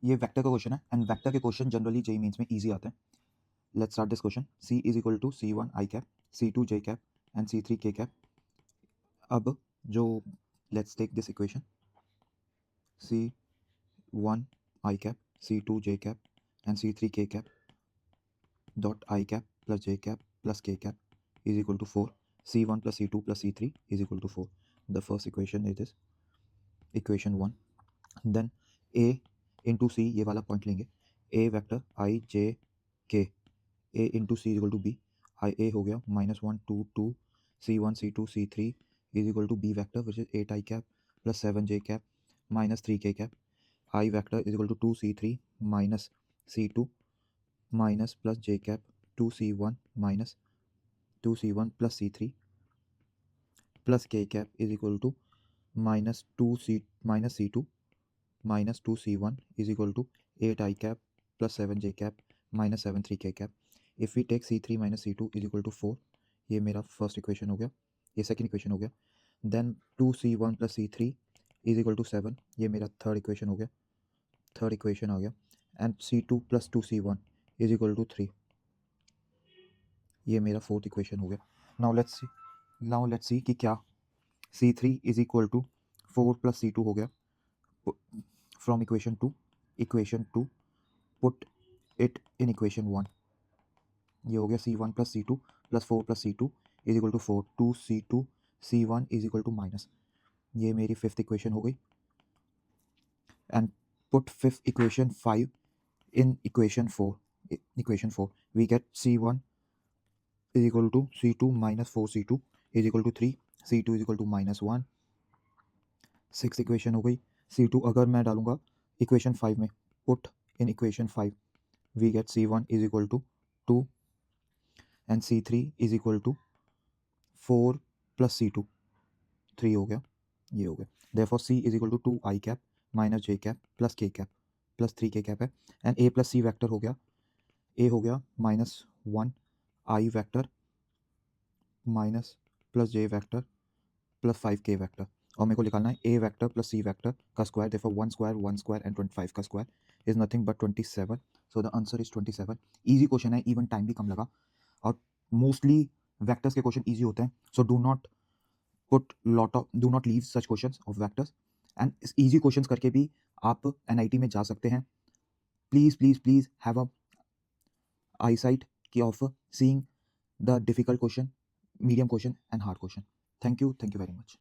ये वेक्टर का क्वेश्चन है एंड वेक्टर के क्वेश्चन जनरली जेईई मेंस में इजी आते हैं. Let's start this question. C is equal to C1 I cap, C2 J cap and C3 K cap. अब जो let's take this equation C1 I cap, C2 J cap and C3 K cap dot I cap plus J cap plus K cap is equal to 4. C1 plus C2 plus C3 is equal to 4. The first equation is this equation 1. Then A into C, ये वाला point लेंगे. A vector I J K, A into C is equal to B. I A हो गया -1 2 2 C1 C2 C3 is equal to B vector which is 8 I cap plus 7 J cap minus 3 K cap. I vector is equal to 2 C3 minus C2 minus plus J cap 2 C1 minus 2 C1 plus C3 plus K cap is equal to minus 2 minus C2 minus 2 C1 is equal to 8 I cap plus 7 J cap minus 7 3 K cap. If we take C3 minus C2 is equal to 4, ये मेरा first equation हो गया, ये second equation हो गया. Then 2C1 plus C3 is equal to 7, ये मेरा third equation हो गया, थर्ड इक्वेशन आ गया. And C2 plus 2C1 is equal to 3, ये मेरा फोर्थ इक्वेशन हो गया. नाउ लेट्स सी कि क्या C3 is equal to 4 plus C2 हो गया. From equation 2 put it in equation 1. ये हो गया C1 plus C2 plus 4 plus C2 is equal to 4. 2C2 C1 is equal to minus, ये मेरी फिफ्थ इक्वेशन हो गई. And put fifth equation 5 in equation 4. We get C1 is equal to C2 minus 4C2 is equal to 3. C2 is equal to minus 1. Six equation हो गई. C2 अगर मैं डालूंगा equation 5 में, put in equation 5, we get C1 is equal to 2 and C3 is equal to 4 plus C2, 3 हो गया, ये हो गया. therefore C is equal to 2 I cap minus J cap plus K cap plus 3 K cap है. And A plus C vector हो गया, A हो गया -1 I vector minus plus J vector plus 5K vector. और मेरे को निकालना है A vector plus C vector का स्क्वायर. देखो 1 स्क्वायर एंड 25 का square is nothing but 27. So the answer is 27. Easy question है, इवन टाइम भी कम लगा, और मोस्टली वेक्टर्स के क्वेश्चन इजी होते हैं. So do not leave such questions of vectors. And इस इजी क्वेश्चंस करके भी आप NIT में जा सकते हैं. Please have a eyesight of seeing the difficult question, medium question and hard question. Thank you very much.